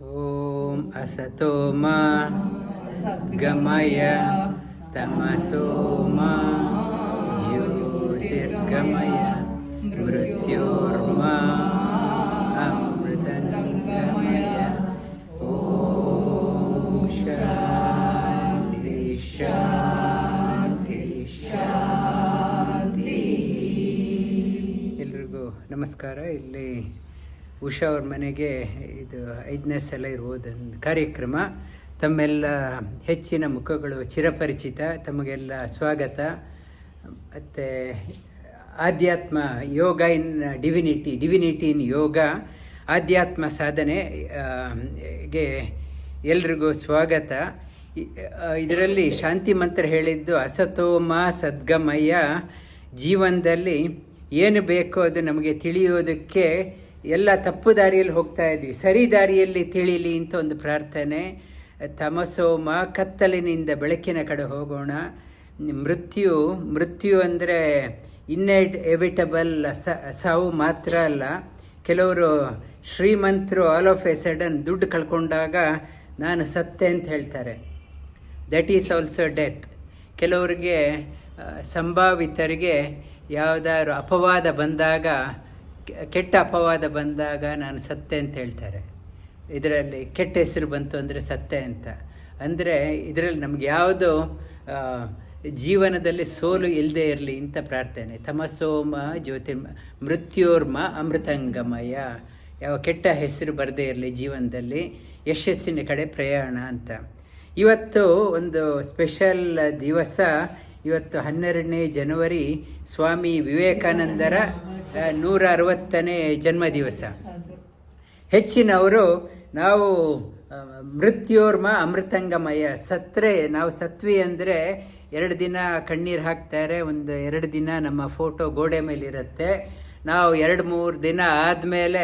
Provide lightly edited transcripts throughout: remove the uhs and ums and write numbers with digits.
ಓಂ ಅಸತೋ ಮಾ ಗಮಯ ತಮಸೋ ಮಾ ಜ್ಯೋತಿರ್ಗಮಯ ಮೃತ್ಯೋರ್ಮಾ ಅಮೃತಂಗಮಯ. ಓಂ ಶಾಂತಿ ಶಾಂತಿ ಶಾಂತಿ. ಎಲ್ರಿಗೂ ನಮಸ್ಕಾರ. ಇಲ್ಲಿ ಉಷಾ ಅವ್ರ ಮನೆಗೆ ಇದು 5ನೇ ಸಲ ಇರುವುದೊಂದು ಕಾರ್ಯಕ್ರಮ. ತಮ್ಮೆಲ್ಲ ಹೆಚ್ಚಿನ ಮುಖಗಳು ಚಿರಪರಿಚಿತ, ತಮಗೆಲ್ಲ ಸ್ವಾಗತ. ಮತ್ತು ಆಧ್ಯಾತ್ಮ ಯೋಗ ಇನ್ ಡಿವಿನಿಟಿ ಇನ್ ಯೋಗ, ಆಧ್ಯಾತ್ಮ ಸಾಧನೆಗೆ ಎಲ್ರಿಗೂ ಸ್ವಾಗತ. ಇದರಲ್ಲಿ ಶಾಂತಿ ಮಂತ್ರ ಹೇಳಿದ್ದು ಅಸತೋಮ ಸದ್ಗಮಯ. ಜೀವನದಲ್ಲಿ ಏನು ಬೇಕೋ ಅದು ನಮಗೆ ತಿಳಿಯೋದಕ್ಕೆ ಎಲ್ಲ ತಪ್ಪು ದಾರಿಯಲ್ಲಿ ಹೋಗ್ತಾ ಇದ್ವಿ, ಸರಿ ದಾರಿಯಲ್ಲಿ ತಿಳಿಲಿ ಅಂತ ಒಂದು ಪ್ರಾರ್ಥನೆ. ತಮಸೋಮ, ಕತ್ತಲಿನಿಂದ ಬೆಳಕಿನ ಕಡೆ ಹೋಗೋಣ. ಮೃತ್ಯು ಅಂದರೆ ಎವಿಟಬಲ್, ಸಾವು ಮಾತ್ರ ಅಲ್ಲ. ಕೆಲವರು ಶ್ರೀಮಂತರು ಆಲ್ ಆಫ್ ಎ ಸಡನ್ ದುಡ್ಡು ಕಳ್ಕೊಂಡಾಗ ನಾನು ಸತ್ತೆ ಅಂತ ಹೇಳ್ತಾರೆ. That is also death. ಕೆಲವರಿಗೆ ಸಂಭಾವಿತರಿಗೆ ಯಾವುದಾದ್ರು ಅಪವಾದ ಬಂದಾಗ, ಕೆಟ್ಟ ಅಪವಾದ ಬಂದಾಗ ನಾನು ಸತ್ತೆ ಅಂತ ಹೇಳ್ತಾರೆ. ಇದರಲ್ಲಿ ಕೆಟ್ಟ ಹೆಸರು ಬಂತು ಅಂದರೆ ಸತ್ತೆ ಅಂತ. ಅಂದರೆ ಇದರಲ್ಲಿ ನಮ್ಗೆ ಯಾವುದು ಜೀವನದಲ್ಲಿ ಸೋಲು ಇಲ್ಲದೆ ಇರಲಿ ಅಂತ ಪ್ರಾರ್ಥನೆ. ತಮಸೋಮ ಮೃತ್ಯೋರ್ಮ ಅಮೃತಂಗಮಯ. ಯಾವ ಕೆಟ್ಟ ಹೆಸರು ಬರದೇ ಇರಲಿ ಜೀವನದಲ್ಲಿ, ಯಶಸ್ಸಿನ ಕಡೆ ಪ್ರಯಾಣ ಅಂತ. ಇವತ್ತು ಒಂದು ಸ್ಪೆಷಲ್ ದಿವಸ. ಇವತ್ತು 12ನೇ ಜನವರಿ ಸ್ವಾಮಿ ವಿವೇಕಾನಂದರ 160ನೇ ಜನ್ಮದಿವಸ. ಹೆಚ್ಚಿನವರು ನಾವು ಮೃತ್ಯೋರ್ಮ ಅಮೃತಂಗಮಯ, ಸತ್ತರೆ ನಾವು ಸತ್ವಿ ಅಂದರೆ 2 ದಿನ ಕಣ್ಣೀರು ಹಾಕ್ತಾರೆ, ಒಂದು 2 ದಿನ ನಮ್ಮ ಫೋಟೋ ಗೋಡೆ ಮೇಲಿರುತ್ತೆ. ನಾವು 2-3 ದಿನ ಆದಮೇಲೆ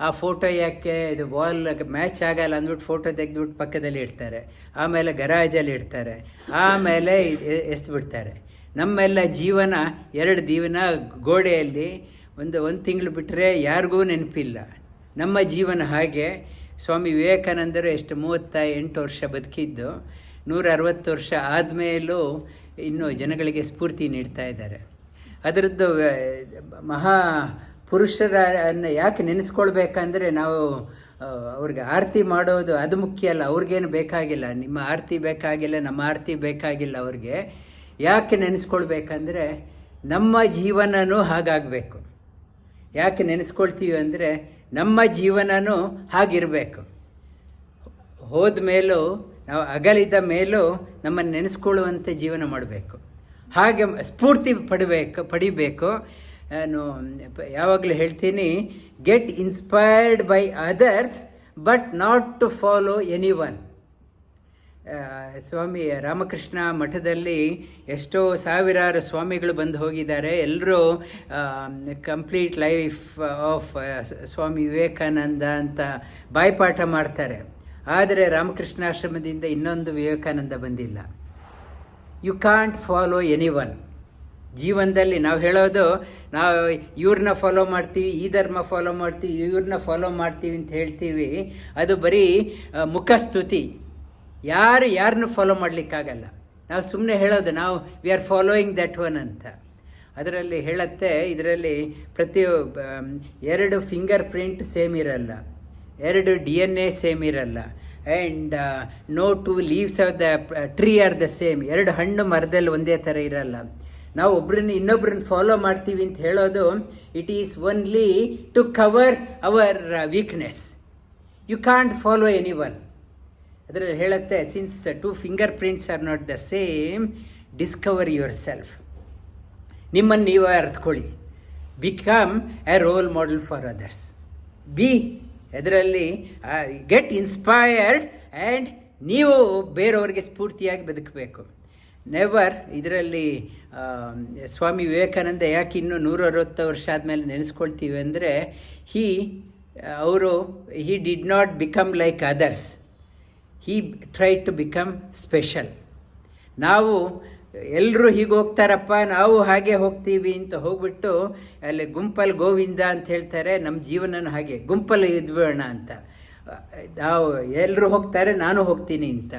ಆ ಫೋಟೋ ಯಾಕೆ ಇದು ವಾಲ್ ಮ್ಯಾಚ್ ಆಗಲ್ಲ ಅಂದ್ಬಿಟ್ಟು ಫೋಟೋ ತೆಗೆದ್ಬಿಟ್ಟು ಪಕ್ಕದಲ್ಲಿ ಇಡ್ತಾರೆ, ಆಮೇಲೆ ಗರಾಜಲ್ಲಿ ಇಡ್ತಾರೆ, ಆಮೇಲೆ ಎಸ್ಬಿಡ್ತಾರೆ. ನಮ್ಮೆಲ್ಲ ಜೀವನ 2 ದಿನ ಗೋಡೆಯಲ್ಲಿ, ಒಂದು ತಿಂಗಳು ಬಿಟ್ಟರೆ ಯಾರಿಗೂ ನೆನಪಿಲ್ಲ. ನಮ್ಮ ಜೀವನ ಹಾಗೆ. ಸ್ವಾಮಿ ವಿವೇಕಾನಂದರು ಎಷ್ಟು 38 ವರ್ಷ ಬದುಕಿದ್ದು, 160 ವರ್ಷ ಆದಮೇಲೂ ಇನ್ನೂ ಜನಗಳಿಗೆ ಸ್ಫೂರ್ತಿ ನೀಡ್ತಾ ಇದ್ದಾರೆ. ಅದರದ್ದು ಮಹಾ ಪುರುಷರನ್ನು ಯಾಕೆ ನೆನೆಸ್ಕೊಳ್ಬೇಕಂದ್ರೆ, ನಾವು ಅವ್ರಿಗೆ ಆರತಿ ಮಾಡೋದು ಅದು ಮುಖ್ಯ ಅಲ್ಲ. ಅವ್ರಿಗೇನು ಬೇಕಾಗಿಲ್ಲ, ನಿಮ್ಮ ಆರತಿ ಬೇಕಾಗಿಲ್ಲ, ನಮ್ಮ ಆರತಿ ಬೇಕಾಗಿಲ್ಲ. ಅವ್ರಿಗೆ ಯಾಕೆ ನೆನೆಸ್ಕೊಳ್ಬೇಕಂದ್ರೆ ನಮ್ಮ ಜೀವನನೂ ಹಾಗಾಗಬೇಕು. ಯಾಕೆ ನೆನೆಸ್ಕೊಳ್ತೀವಿ ಅಂದರೆ ನಮ್ಮ ಜೀವನನೂ ಹಾಗಿರಬೇಕು. ಹೋದ ಮೇಲೂ, ನಾವು ಅಗಲಿದ ಮೇಲೂ ನಮ್ಮನ್ನು ನೆನೆಸ್ಕೊಳ್ಳುವಂಥ ಜೀವನ ಮಾಡಬೇಕು. ಹಾಗೆ ಸ್ಫೂರ್ತಿ ಪಡಿಬೇಕು. ನಾನು ಯಾವಾಗಲೂ ಹೇಳ್ತೀನಿ, get inspired by others but not to follow any one. Swami Ramakrishna ಮಠದಲ್ಲಿ ಎಷ್ಟೋ ಸಾವಿರಾರು ಸ್ವಾಮಿಗಳು ಬಂದು ಹೋಗಿದ್ದಾರೆ. ಎಲ್ಲರೂ complete life of Swami Vivekananda ಅಂತ ಬಾಯ್ಪಾಠ ಮಾಡ್ತಾರೆ. ಆದರೆ ರಾಮಕೃಷ್ಣಾಶ್ರಮದಿಂದ ಇನ್ನೊಂದು ವಿವೇಕಾನಂದ ಬಂದಿಲ್ಲ. You can't follow any one. ಜೀವನದಲ್ಲಿ ನಾವು ಹೇಳೋದು, ನಾವು ಇವ್ರನ್ನ ಫಾಲೋ ಮಾಡ್ತೀವಿ, ಈ ಧರ್ಮ ಫಾಲೋ ಮಾಡ್ತೀವಿ, ಇವ್ರನ್ನ ಫಾಲೋ ಮಾಡ್ತೀವಿ ಅಂತ ಹೇಳ್ತೀವಿ. ಅದು ಬರೀ ಮುಖಸ್ತುತಿ. ಯಾರನ್ನು ಫಾಲೋ ಮಾಡಲಿಕ್ಕಾಗಲ್ಲ. ನಾವು ಸುಮ್ಮನೆ ಹೇಳೋದು, ನಾವು we are following that one ಅಂತ. ಅದರಲ್ಲಿ ಹೇಳುತ್ತೆ, ಇದರಲ್ಲಿ 2 ಫಿಂಗರ್ ಪ್ರಿಂಟ್ ಸೇಮ್ ಇರಲ್ಲ, 2 DNA ಸೇಮ್ ಇರಲ್ಲ, and no 2 leaves of the tree are the same. 2 ಹಣ್ಣು ಮರದಲ್ಲಿ ಒಂದೇ ಥರ ಇರಲ್ಲ. ನಾವು ಇನ್ನೊಬ್ಬರನ್ನ ಫಾಲೋ ಮಾಡ್ತೀವಿ ಅಂತ ಹೇಳೋದು, it is only to cover our weakness. You can't follow any one. ಅದರಲ್ಲಿ ಹೇಳುತ್ತೆ, since 2 finger prints are not the same, discover your self. ನಿಮ್ಮನ್ನು ನೀವು ಅರ್ಥಕೊಳ್ಳಿ. Become a role model for others. ಅದರಲ್ಲಿ ಗೆಟ್ ಇನ್ಸ್ಪೈರ್ಡ್ ಆ್ಯಂಡ್ ನೀವು ಬೇರೆಯವ್ರಿಗೆ ಸ್ಫೂರ್ತಿಯಾಗಿ ಬದುಕಬೇಕು. Never. ಇದರಲ್ಲಿ ಸ್ವಾಮಿ ವಿವೇಕಾನಂದ ಯಾಕೆ ಇನ್ನೂ 160 ವರ್ಷ ಆದಮೇಲೆ ನೆನೆಸ್ಕೊಳ್ತೀವಿ ಅಂದರೆ, he did not become like others. He tried to become special. ನಾವು ಎಲ್ಲರೂ ಹೀಗೆ ಹೋಗ್ತಾರಪ್ಪ, ನಾವು ಹಾಗೆ ಹೋಗ್ತೀವಿ ಅಂತ ಹೋಗ್ಬಿಟ್ಟು ಅಲ್ಲಿ ಗುಂಪಲ್ಲಿ ಗೋವಿಂದ ಅಂತ ಹೇಳ್ತಾರೆ. ನಮ್ಮ ಜೀವನನೂ ಹಾಗೆ ಗುಂಪಲ್ಲಿ ಇದ್ಬೇಡ ಅಂತ. ನಾವು ಎಲ್ಲರೂ ಹೋಗ್ತಾರೆ ನಾನು ಹೋಗ್ತೀನಿ ಅಂತ.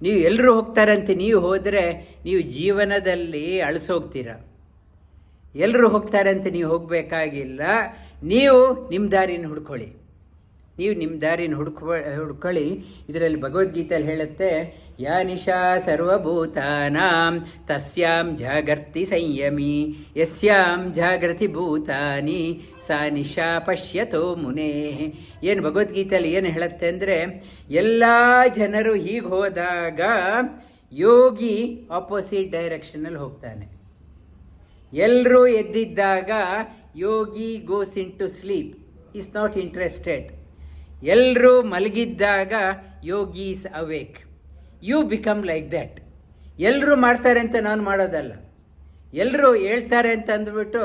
ನೀವು ಎಲ್ಲರೂ ಹೋಗ್ತಾರಂತೆ ನೀವು ಹೋದರೆ ನೀವು ಜೀವನದಲ್ಲಿ ಅಳಿಸೋಗ್ತೀರ. ಎಲ್ಲರೂ ಹೋಗ್ತಾರೆ ಅಂತ ನೀವು ಹೋಗಬೇಕಾಗಿಲ್ಲ. ನೀವು ನಿಮ್ಮ ದಾರಿನ ಹುಡ್ಕೊಳ್ಳಿ, ನೀವು ನಿಮ್ಮ ದಾರಿನ ಹುಡ್ಕೊಳ್ಳಿ. ಇದರಲ್ಲಿ ಭಗವದ್ಗೀತೆಯಲ್ಲಿ ಹೇಳುತ್ತೆ, ಯಾ ನಿಶಾ ಸರ್ವಭೂತಾನಾಂ ತಸ್ಯಾಂ ಜಾಗರ್ತಿ ಸಂಯಮಿ ಯಸ್ಯಾಂ ಜಾಗೃತಿ ಭೂತಾನಿ ಸಾ ನಿಶಾ ಪಶ್ಯತೋ ಮುನೇ. ಏನು ಭಗವದ್ಗೀತೆಯಲ್ಲಿ ಏನು ಹೇಳುತ್ತೆ ಅಂದರೆ, ಎಲ್ಲ ಜನರು ಹೀಗೆ ಹೋದಾಗ ಯೋಗಿ ಆಪೋಸಿಟ್ ಡೈರೆಕ್ಷನಲ್ಲಿ ಹೋಗ್ತಾನೆ. ಎಲ್ಲರೂ ಎದ್ದಿದ್ದಾಗ yogi goes in to sleep, is not interested. ಎಲ್ಲರೂ ಮಲಗಿದ್ದಾಗ yogi is awake. You become like that. ಎಲ್ಲರೂ ಮಾಡ್ತಾರೆ ಅಂತ ನಾನು ಮಾಡೋದಲ್ಲ, ಎಲ್ಲರೂ ಹೇಳ್ತಾರೆ ಅಂತ ಅಂದ್ಬಿಟ್ಟು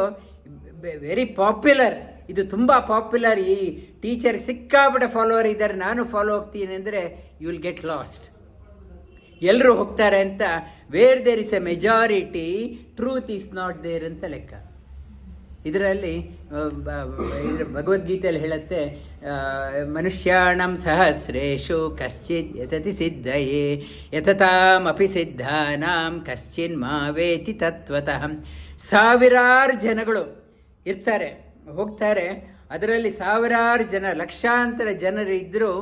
ವೆರಿ ಪಾಪ್ಯುಲರ್, ಇದು ತುಂಬ ಪಾಪ್ಯುಲರ್, ಈ ಟೀಚರ್ಗೆ ಸಿಕ್ಕಾಬಿಟ್ಟೆ ಫಾಲೋವರ್ ಇದ್ದಾರೆ, ನಾನು ಫಾಲೋ ಹೋಗ್ತೀನಿ ಅಂದರೆ ಯು ವಿಲ್ ಗೆಟ್ ಲಾಸ್ಟ್. ಎಲ್ಲರೂ ಹೋಗ್ತಾರೆ ಅಂತ, where there is a majority truth is not there ಅಂತ ಲೆಕ್ಕ. ಇದರಲ್ಲಿ ಭಗವದ್ಗೀತೆಯಲ್ಲಿ ಹೇಳುತ್ತೆ, ಮನುಷ್ಯಾಣಂ ಸಹಸ್ರೇಶು ಕಶ್ಚಿತ್ ಯತತಿ ಸಿದ್ಧಯೇ ಯತತಾಮಪಿ ಸಿದ್ಧಾನಾಂ ಕಶ್ಚಿನ್ ಮಾವೇತಿ ತತ್ವತಃ. ಸಾವಿರಾರು ಜನಗಳು ಇರ್ತಾರೆ, ಹೋಗ್ತಾರೆ, ಅದರಲ್ಲಿ ಸಾವಿರಾರು ಜನ, ಲಕ್ಷಾಂತರ ಜನರು ಇದ್ದರೂ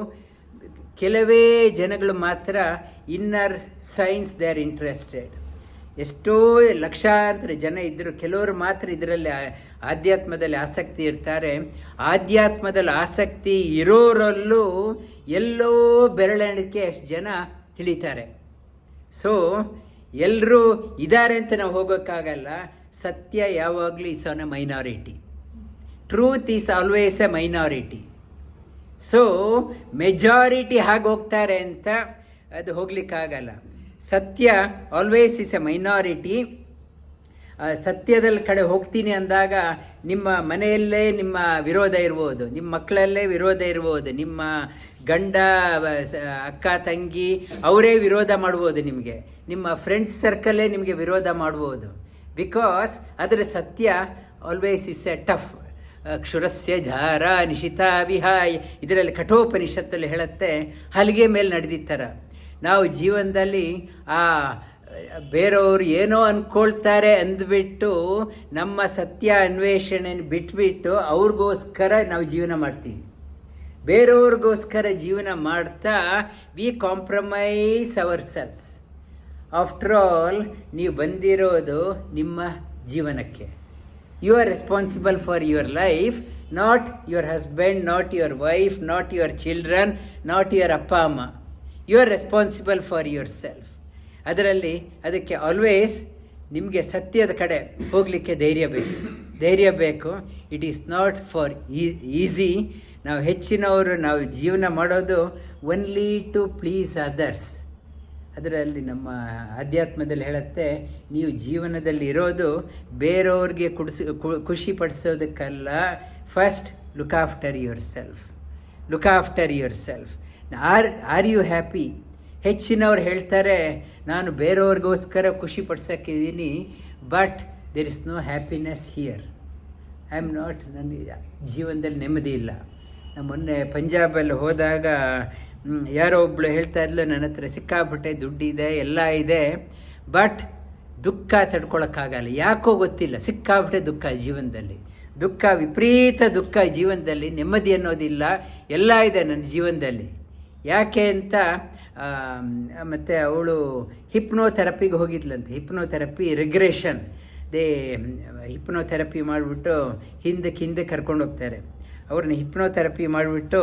ಕೆಲವೇ ಜನಗಳು ಮಾತ್ರ inner science they are interested. ಎಷ್ಟೋ ಲಕ್ಷಾಂತರ ಜನ ಇದ್ದರು, ಕೆಲವರು ಮಾತ್ರ ಇದರಲ್ಲಿ ಆಧ್ಯಾತ್ಮದಲ್ಲಿ ಆಸಕ್ತಿ ಇರ್ತಾರೆ. ಆಧ್ಯಾತ್ಮದಲ್ಲಿ ಆಸಕ್ತಿ ಇರೋರಲ್ಲೂ ಎಲ್ಲೋ ಬೆರಳೆಣಿಕೆ ಅಷ್ಟು ಜನ ತಿಳಿತಾರೆ. ಸೊ ಎಲ್ಲರೂ ಇದ್ದಾರೆ ಅಂತ ನಾವು ಹೋಗೋಕ್ಕಾಗಲ್ಲ. ಸತ್ಯ ಯಾವಾಗಲೂ is on A minority, truth is always A minority. So majority ಹಾಗೆ ಹೋಗ್ತಾರೆ ಅಂತ ಅದು ಹೋಗ್ಲಿಕ್ಕಾಗಲ್ಲ. ಸತ್ಯ ಆಲ್ವೇಸ್ ಇಸ್ ಎ ಮೈನಾರಿಟಿ. ಸತ್ಯದಲ್ಲಿ ಕಡೆ ಹೋಗ್ತೀನಿ ಅಂದಾಗ ನಿಮ್ಮ ಮನೆಯಲ್ಲೇ ನಿಮ್ಮ ವಿರೋಧ ಇರ್ಬೋದು, ನಿಮ್ಮ ಮಕ್ಕಳಲ್ಲೇ ವಿರೋಧ ಇರ್ಬೋದು, ನಿಮ್ಮ ಗಂಡ ಅಕ್ಕ ತಂಗಿ ಅವರೇ ವಿರೋಧ ಮಾಡ್ಬೋದು, ನಿಮಗೆ ನಿಮ್ಮ ಫ್ರೆಂಡ್ಸ್ ಸರ್ಕಲ್ಲೇ ನಿಮಗೆ ವಿರೋಧ ಮಾಡ್ಬೋದು. ಬಿಕಾಸ್ ಅದರ ಸತ್ಯ ಆಲ್ವೇಸ್ ಇಸ್ ಎ ಟಫ್. ಕ್ಷುರಸ್ಯ ಝಾರ ನಿಶಿತ ವಿಹಾಯ್, ಇದರಲ್ಲಿ ಕಠೋಪನಿಷತ್ತಲ್ಲಿ ಹೇಳುತ್ತೆ, ಹಲಿಗೆ ಮೇಲೆ ನಡೆದಿತ್ತರ ನಾವು ಜೀವನದಲ್ಲಿ ಬೇರೆಯವರು ಏನೋ ಅಂದ್ಕೊಳ್ತಾರೆ ಅಂದ್ಬಿಟ್ಟು ನಮ್ಮ ಸತ್ಯ ಅನ್ವೇಷಣೆ ಬಿಟ್ಬಿಟ್ಟು ಅವ್ರಿಗೋಸ್ಕರ ನಾವು ಜೀವನ ಮಾಡ್ತೀವಿ. ಬೇರೆಯವ್ರಿಗೋಸ್ಕರ ಜೀವನ ಮಾಡ್ತಾ we compromise our selfs. After all ನೀವು ಬಂದಿರೋದು ನಿಮ್ಮ ಜೀವನಕ್ಕೆ. You are responsible for your life, not your husband, not your wife, not your children, not your ಅಪ್ಪ ಅಮ್ಮ. You are responsible for your self. ಅದಕ್ಕೆ ಆಲ್ವೇಸ್ ನಿಮಗೆ ಸತ್ಯದ ಕಡೆ ಹೋಗಲಿಕ್ಕೆ ಧೈರ್ಯ ಬೇಕು. It is not for easy. ನಾವು ಹೆಚ್ಚಿನವರು ನಾವು ಜೀವನ ಮಾಡೋದು ಒನ್ಲಿ ಟು ಪ್ಲೀಸ್ ಅದರ್ಸ್. ಅದರಲ್ಲಿ ನಮ್ಮ ಆಧ್ಯಾತ್ಮದಲ್ಲಿ ಹೇಳುತ್ತೆ, ನೀವು ಜೀವನದಲ್ಲಿ ಇರೋದು ಬೇರೆಯವ್ರಿಗೆ ಖುಷಿ ಪಡಿಸೋದಕ್ಕಲ್ಲ. First look after your self. Are you happy? ಹೆಚ್ಚಿನವ್ರು ಹೇಳ್ತಾರೆ, ನಾನು ಬೇರೆಯವ್ರಿಗೋಸ್ಕರ ಖುಷಿ ಪಡಿಸೋಕ್ಕಿದ್ದೀನಿ, but there is no happiness here. I am not, ನನ್ನ ಜೀವನದಲ್ಲಿ ನೆಮ್ಮದಿ ಇಲ್ಲ. ನಾನು ಮೊನ್ನೆ ಪಂಜಾಬಲ್ಲಿ ಹೋದಾಗ ಯಾರೋ ಒಬ್ಬಳು ಹೇಳ್ತಾ ಇದ್ಲು, ನನ್ನ ಹತ್ರ ಸಿಕ್ಕಾಪಟ್ಟೆ ದುಡ್ಡಿದೆ, ಎಲ್ಲ ಇದೆ, ಬಟ್ ದುಃಖ ತಡ್ಕೊಳಕ್ಕಾಗಲ್ಲ. ಯಾಕೋ ಗೊತ್ತಿಲ್ಲ, ಸಿಕ್ಕಾಪಟ್ಟೆ ದುಃಖ ಜೀವನದಲ್ಲಿ, ವಿಪರೀತ ದುಃಖ ಜೀವನದಲ್ಲಿ, ನೆಮ್ಮದಿ ಅನ್ನೋದಿಲ್ಲ, ಎಲ್ಲ ಇದೆ ನನ್ನ ಜೀವನದಲ್ಲಿ. ಯಾಕೆ ಅಂತ ಮತ್ತು ಅವಳು ಹಿಪ್ನೋಥೆರಪಿಗೆ ಹೋಗಿದ್ಲಂತೆ. ಹಿಪ್ನೋಥೆರಪಿ ರಿಗ್ರೆಷನ್, ಹಿಪ್ನೋಥೆರಪಿ ಮಾಡಿಬಿಟ್ಟು ಹಿಂದೆ ಕರ್ಕೊಂಡು ಹೋಗ್ತಾರೆ. ಅವ್ರನ್ನ ಹಿಪ್ನೋಥೆರಪಿ ಮಾಡಿಬಿಟ್ಟು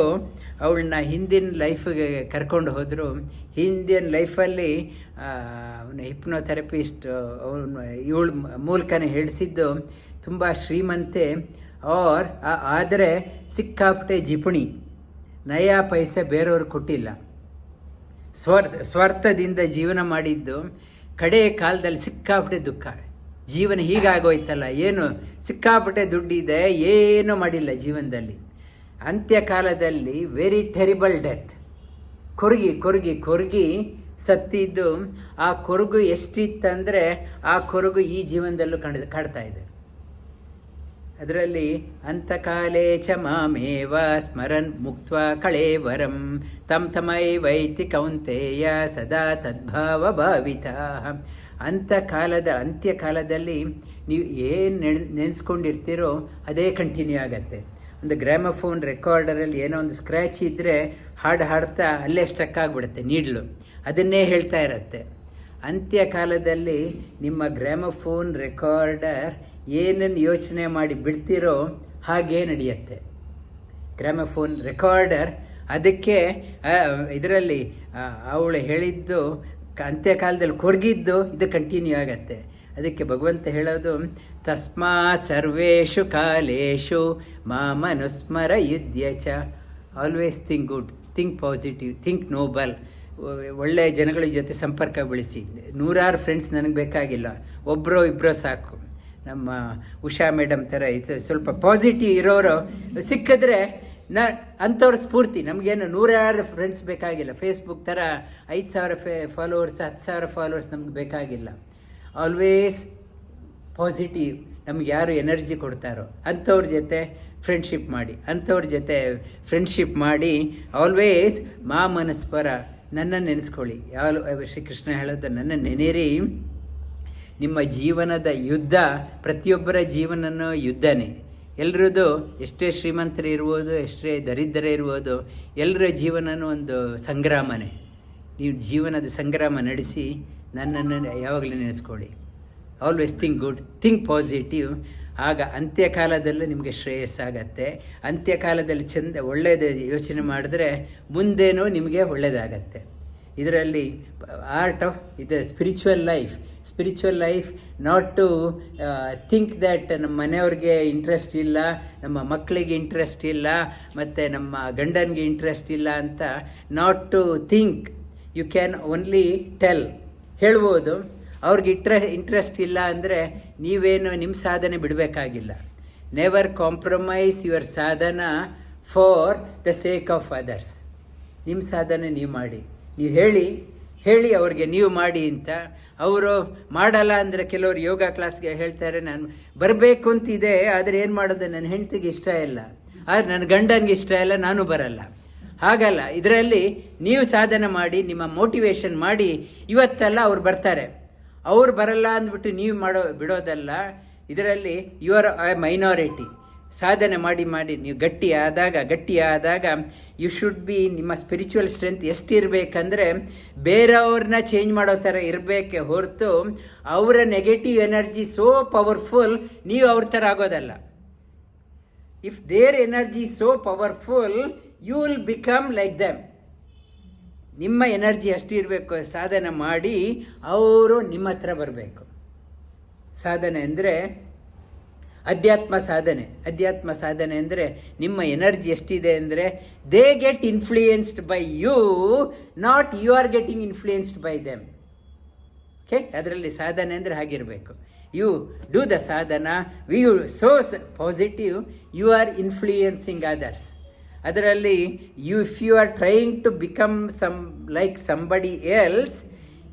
ಅವಳನ್ನ ಹಿಂದಿನ ಲೈಫಿಗೆ ಕರ್ಕೊಂಡು ಹೋದರು. ಹಿಂದಿನ ಲೈಫಲ್ಲಿ ಹಿಪ್ನೋಥೆರಪಿಸ್ಟ್ ಇವಳ ಮೂಲಕನೇ ಹೇಳಿಸಿದ್ದು, ತುಂಬ ಶ್ರೀಮಂತೆ ಆದರೆ ಸಿಕ್ಕಾಪಟ್ಟೆ ಜಿಪುಣಿ, ನಯಾ ಪೈಸೆ ಬೇರೆಯವ್ರಿಗೆ ಕೊಟ್ಟಿಲ್ಲ, ಸ್ವಾರ್ಥದಿಂದ ಜೀವನ ಮಾಡಿದ್ದು. ಕಡೆ ಕಾಲದಲ್ಲಿ ಸಿಕ್ಕಾಪಟ್ಟೆ ದುಃಖ, ಜೀವನ ಹೀಗಾಗೋಯ್ತಲ್ಲ, ಏನು ಸಿಕ್ಕಾಪಟ್ಟೆ ದುಡ್ಡಿದೆ, ಏನೂ ಮಾಡಿಲ್ಲ ಜೀವನದಲ್ಲಿ. ಅಂತ್ಯಕಾಲದಲ್ಲಿ ವೆರಿ ಟೆರಿಬಲ್ ಡೆತ್, ಕೊರಗಿ ಸತ್ತಿದ್ದು. ಆ ಕೊರಗು ಎಷ್ಟಿತ್ತಂದರೆ ಆ ಕೊರಗು ಈ ಜೀವನದಲ್ಲೂ ಕಾಡ್ತಾ ಇದೆ. ಅದರಲ್ಲಿ ಅಂತಕಾಲೇ ಚ ಮಾಮೇವ ಸ್ಮರನ್ ಮುಕ್ತ್ವಾ ಕಳೇವರಂ ತಂ ತಮೈವೈತಿ ಕೌಂತೆಯ ಸದಾ ತದ್ಭಾವ ಭಾವಿತ. ಅಂತ್ಯಕಾಲದಲ್ಲಿ ನೀವು ಏನು ನೆನೆಸ್ಕೊಂಡಿರ್ತೀರೋ ಅದೇ ಕಂಟಿನ್ಯೂ ಆಗತ್ತೆ. ಒಂದು ಗ್ರಾಮಫೋನ್ ರೆಕಾರ್ಡರಲ್ಲಿ ಏನೋ ಒಂದು ಸ್ಕ್ರ್ಯಾಚ್ ಇದ್ದರೆ ಹಾಡ್ತಾ ಅಲ್ಲೇ ಸ್ಟಕ್ ಆಗಿಬಿಡುತ್ತೆ ನೀಡ್ಲು, ಅದನ್ನೇ ಹೇಳ್ತಾ ಇರತ್ತೆ. ಅಂತ್ಯಕಾಲದಲ್ಲಿ ನಿಮ್ಮ ಗ್ರಾಮಫೋನ್ ರೆಕಾರ್ಡರ್ ಏನನ್ನು ಯೋಚನೆ ಮಾಡಿ ಬಿಡ್ತಿರೋ ಹಾಗೇ ನಡೆಯುತ್ತೆ. ಗ್ರಾಮಫೋನ್ ರೆಕಾರ್ಡರ್ ಅದಕ್ಕೆ ಇದರಲ್ಲಿ ಅವಳು ಹೇಳಿದ್ದು ಅಂತ್ಯಕಾಲದಲ್ಲಿ ಕೊರಗಿದ್ದು ಇದು ಕಂಟಿನ್ಯೂ ಆಗತ್ತೆ. ಅದಕ್ಕೆ ಭಗವಂತ ಹೇಳೋದು ತಸ್ಮಾ ಸರ್ವೇಷು ಕಾಲೇಶು ಮಾಮನುಸ್ಮರ ಯುದ್ಧ ಚ. Always think good, think positive, think noble. ಒಳ್ಳೆಯ ಜನಗಳ ಜೊತೆ ಸಂಪರ್ಕ ಬೆಳೆಸಿ. 100 ಫ್ರೆಂಡ್ಸ್ ನನಗೆ ಬೇಕಾಗಿಲ್ಲ, ಒಬ್ಬರೋ ಇಬ್ಬರೋ ಸಾಕು. ನಮ್ಮ ಉಷಾ ಮೇಡಮ್ ಥರ ಇದು ಸ್ವಲ್ಪ ಪಾಸಿಟಿವ್ ಇರೋರು ಸಿಕ್ಕಿದ್ರೆ ಅಂಥವ್ರ ಸ್ಫೂರ್ತಿ. ನಮಗೇನು 100 ಫ್ರೆಂಡ್ಸ್ ಬೇಕಾಗಿಲ್ಲ. ಫೇಸ್ಬುಕ್ ಥರ 5,000 ಫಾಲೋವರ್ಸ್ 10,000 ಫಾಲೋವರ್ಸ್ ನಮ್ಗೆ ಬೇಕಾಗಿಲ್ಲ. Always positive. ನಮ್ಗೆ ಯಾರು ಎನರ್ಜಿ ಕೊಡ್ತಾರೋ ಅಂಥವ್ರ ಜೊತೆ ಫ್ರೆಂಡ್ಶಿಪ್ ಮಾಡಿ ಆಲ್ವೇಸ್ ಮಾ ಮನಸ್ಪರ, ನನ್ನನ್ನು ನೆನೆಸ್ಕೊಳ್ಳಿ. ಶ್ರೀಕೃಷ್ಣ ಹೇಳೋದು ನನ್ನ ನೆನೆರಿ. ನಿಮ್ಮ ಜೀವನದ ಯುದ್ಧ, ಪ್ರತಿಯೊಬ್ಬರ ಜೀವನನೂ ಯುದ್ಧನೇ. ಎಲ್ರದ್ದು ಎಷ್ಟೇ ಶ್ರೀಮಂತರು ಇರ್ಬೋದು, ಎಷ್ಟೇ ದರಿದ್ರ ಇರ್ಬೋದು, ಎಲ್ಲರ ಜೀವನನೂ ಒಂದು ಸಂಗ್ರಾಮನೇ. ನೀವು ಜೀವನದ ಸಂಗ್ರಾಮ ನಡೆಸಿ ನನ್ನನ್ನು ಯಾವಾಗಲೂ ನೆನೆಸ್ಕೊಳ್ಳಿ. Always think good, think positive. ಆಗ ಅಂತ್ಯಕಾಲದಲ್ಲೂ ನಿಮಗೆ ಶ್ರೇಯಸ್ಸಾಗತ್ತೆ. ಅಂತ್ಯಕಾಲದಲ್ಲಿ ಒಳ್ಳೆಯದು ಯೋಚನೆ ಮಾಡಿದ್ರೆ ಮುಂದೇನೂ ನಿಮಗೆ ಒಳ್ಳೆಯದಾಗತ್ತೆ. ಇದರಲ್ಲಿ ಆರ್ಟ್ ಆಫ್ ಇದು spiritual life not to think that ನಮ್ಮ ಮನೆಯವ್ರಿಗೆ ಇಂಟ್ರೆಸ್ಟ್ ಇಲ್ಲ, ನಮ್ಮ ಮಕ್ಕಳಿಗೆ ಇಂಟ್ರೆಸ್ಟ್ ಇಲ್ಲ, ಮತ್ತು ನಮ್ಮ ಗಂಡನಿಗೆ ಇಂಟ್ರೆಸ್ಟ್ ಇಲ್ಲ ಅಂತ not to think. You can only tell, ಹೇಳ್ಬೋದು. ಅವ್ರಿಗೆ ಇಂಟ್ರೆಸ್ಟ್ ಇಲ್ಲ ಅಂದರೆ ನೀವೇನು ನಿಮ್ಮ ಸಾಧನೆ ಬಿಡಬೇಕಾಗಿಲ್ಲ. ನೆವರ್ ಕಾಂಪ್ರಮೈಸ್ ಯುವರ್ ಸಾಧನ for the sake of others. ನಿಮ್ಮ ಸಾಧನೆ ನೀವು ಮಾಡಿ, ನೀವು ಹೇಳಿ ಅವ್ರಿಗೆ ನೀವು ಮಾಡಿ ಅಂತ. ಅವರು ಮಾಡಲ್ಲ ಅಂದರೆ ಕೆಲವರು ಯೋಗ ಕ್ಲಾಸ್ಗೆ ಹೇಳ್ತಾರೆ, ನಾನು ಬರಬೇಕು ಅಂತಿದೆ, ಆದರೆ ಏನು ಮಾಡೋದು, ನನ್ನ ಹೆಂಡತಿಗೆ ಇಷ್ಟ ಇಲ್ಲ, ಆದರೆ ನನ್ನ ಗಂಡನಿಗೆ ಇಷ್ಟ ಇಲ್ಲ, ನಾನು ಬರಲ್ಲ. ಹಾಗಲ್ಲ. ಇದರಲ್ಲಿ ನೀವು ಸಾಧನೆ ಮಾಡಿ, ನಿಮ್ಮ ಮೋಟಿವೇಶನ್ ಮಾಡಿ, ಇವತ್ತೆಲ್ಲ ಅವ್ರು ಬರ್ತಾರೆ. ಅವ್ರು ಬರಲ್ಲ ಅಂದ್ಬಿಟ್ಟು ನೀವು ಬಿಡೋದಲ್ಲ. ಇದರಲ್ಲಿ ಯು ಆರ್ ಎ ಮೈನಾರಿಟಿ. ಸಾಧನೆ ಮಾಡಿ ನೀವು ಗಟ್ಟಿಯಾದಾಗ ಯು ಶುಡ್ ಬಿ, ನಿಮ್ಮ ಸ್ಪಿರಿಚುವಲ್ ಸ್ಟ್ರೆಂತ್ ಎಷ್ಟಿರಬೇಕಂದ್ರೆ ಬೇರೆಯವ್ರನ್ನ ಚೇಂಜ್ ಮಾಡೋ ಥರ ಇರಬೇಕೆ ಹೊರತು ಅವರ ನೆಗೆಟಿವ್ ಎನರ್ಜಿ ಸೋ ಪವರ್ಫುಲ್, ನೀವು ಅವ್ರ ಥರ ಆಗೋದಲ್ಲ. If there energy so powerful, you will become like them. ನಿಮ್ಮ ಎನರ್ಜಿ ಅಷ್ಟಿರಬೇಕು. ಸಾಧನೆ ಮಾಡಿ ಅವರು ನಿಮ್ಮ ಹತ್ರ ಬರಬೇಕು. ಸಾಧನೆ ಅಂದರೆ ಅಧ್ಯಾತ್ಮ ಸಾಧನೆ ಅಂದರೆ ನಿಮ್ಮ ಎನರ್ಜಿ ಎಷ್ಟಿದೆ ಅಂದರೆ they get influenced by you, not you are getting influenced by them. Okay, ಅದರಲ್ಲಿ ಸಾಧನೆ ಅಂದರೆ ಹಾಗಿರಬೇಕು. You do the sadhana, you so positive, you are influencing others. ಅದರಲ್ಲಿ if you are trying to become like somebody else,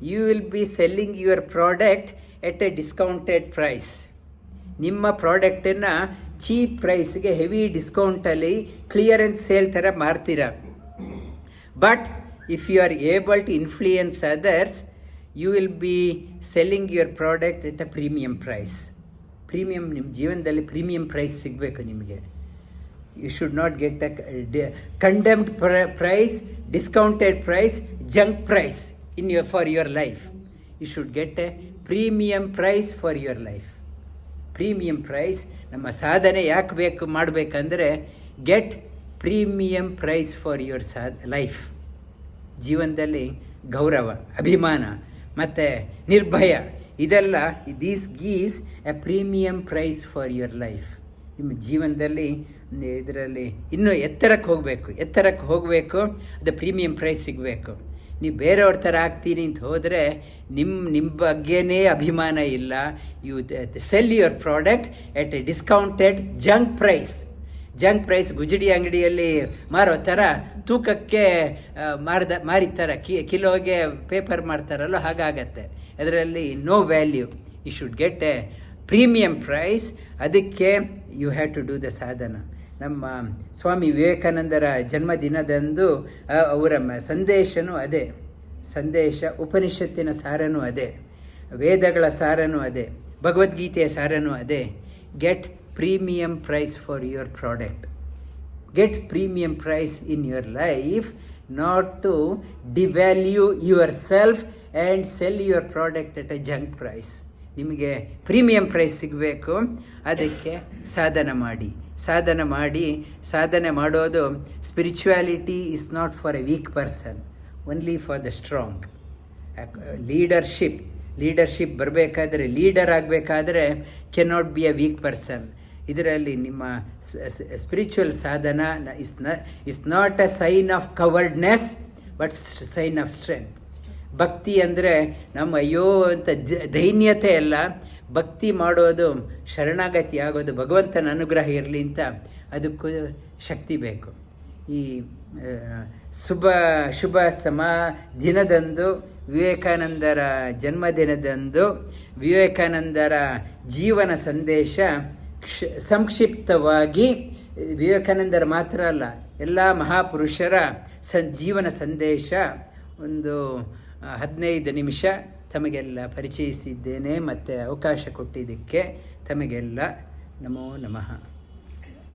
you will be selling your product at a discounted price. ನಿಮ್ಮ ಪ್ರಾಡಕ್ಟನ್ನು cheap ಪ್ರೈಸ್ಗೆ heavy ಡಿಸ್ಕೌಂಟಲ್ಲಿ clearance sale ಥರ ಮಾರ್ತೀರ. But if you are able to influence others, you will be selling your product at a premium price. ನಿಮ್ಮ ಜೀವನದಲ್ಲಿ premium price ಸಿಗಬೇಕು ನಿಮಗೆ. You should not get a condemned price, discounted price, junk price for your life. You should get a premium price for your life. Premium price. ನಮ್ಮ ಸಾಧನೆ ಯಾಕೆ ಮಾಡಬೇಕಂದ್ರೆ get premium price for your life. ಜೀವನದಲ್ಲಿ ಗೌರವ, ಅಭಿಮಾನ ಮತ್ತು ನಿರ್ಭಯ, ಇದೆಲ್ಲ these gives a premium price for your life. ನಿಮ್ಮ ಜೀವನದಲ್ಲಿ ಇದರಲ್ಲಿ ಇನ್ನೂ ಎತ್ತರಕ್ಕೆ ಹೋಗಬೇಕು. ಅದು ಪ್ರೀಮಿಯಂ ಪ್ರೈಸ್ ಸಿಗಬೇಕು. ನೀವು ಬೇರೆಯವ್ರ ಥರ ಆಗ್ತೀನಿ ಅಂತ ಹೋದರೆ ನಿಮ್ಮ ಬಗ್ಗೆನೇ ಅಭಿಮಾನ ಇಲ್ಲ. You sell your product at a discounted junk price. ಗುಜಡಿ ಅಂಗಡಿಯಲ್ಲಿ ಮಾರೋ ಥರ ತೂಕಕ್ಕೆ ಮಾರಿತಾರ, ಕಿಲೋಗೆ ಪೇಪರ್ ಮಾಡ್ತಾರಲ್ಲ, ಹಾಗಾಗತ್ತೆ. ಅದರಲ್ಲಿ no value. You should get a premium price. ಅದಕ್ಕೆ you have to do the sadhana. ನಮ್ಮ ಸ್ವಾಮಿ ವಿವೇಕಾನಂದರ ಜನ್ಮದಿನದಂದು ಅವರ ಸಂದೇಶನೂ ಅದೇ. ಸಂದೇಶ ಉಪನಿಷತ್ತಿನ ಸಾರನೂ ಅದೇ, ವೇದಗಳ ಸಾರನೂ ಅದೇ, ಭಗವದ್ಗೀತೆಯ ಸಾರನೂ ಅದೇ. Get premium price for your product. Get premium price in your life, not to devalue your self and sell your product at a junk price. ನಿಮಗೆ ಪ್ರೀಮಿಯಂ ಪ್ರೈಸ್ ಸಿಗಬೇಕು, ಅದಕ್ಕೆ ಸಾಧನೆ ಮಾಡೋದು. Spirituality is not for a weak person, only for the strong. Leadership ಬರಬೇಕಾದ್ರೆ, leader ಆಗಬೇಕಾದ್ರೆ cannot be a weak person. ಇದರಲ್ಲಿ ನಿಮ್ಮ spiritual sadhana is not a sign of cowardness but sign of strength. ಭಕ್ತಿ ಅಂದರೆ ನಮ್ಮ ಅಯ್ಯೋ ಅಂತ ದೈನ್ಯತೆ ಅಲ್ಲ. ಭಕ್ತಿ ಮಾಡೋದು, ಶರಣಾಗತಿ ಆಗೋದು ಭಗವಂತನ ಅನುಗ್ರಹ ಇರಲಿ ಅಂತ, ಅದಕ್ಕೂ ಶಕ್ತಿ ಬೇಕು. ಈ ಶುಭ ದಿನದಂದು, ವಿವೇಕಾನಂದರ ಜನ್ಮದಿನದಂದು ವಿವೇಕಾನಂದರ ಜೀವನ ಸಂದೇಶ ಸಂಕ್ಷಿಪ್ತವಾಗಿ, ವಿವೇಕಾನಂದರ ಮಾತ್ರ ಅಲ್ಲ, ಎಲ್ಲ ಮಹಾಪುರುಷರ ಜೀವನ ಸಂದೇಶ ಒಂದು 15 ನಿಮಿಷ ತಮಗೆಲ್ಲ ಪರಿಚಯಿಸಿದ್ದೇನೆ. ಮತ್ತು ಅವಕಾಶ ಕೊಟ್ಟಿದ್ದಕ್ಕೆ ತಮಗೆಲ್ಲ ನಮೋ ನಮಃ.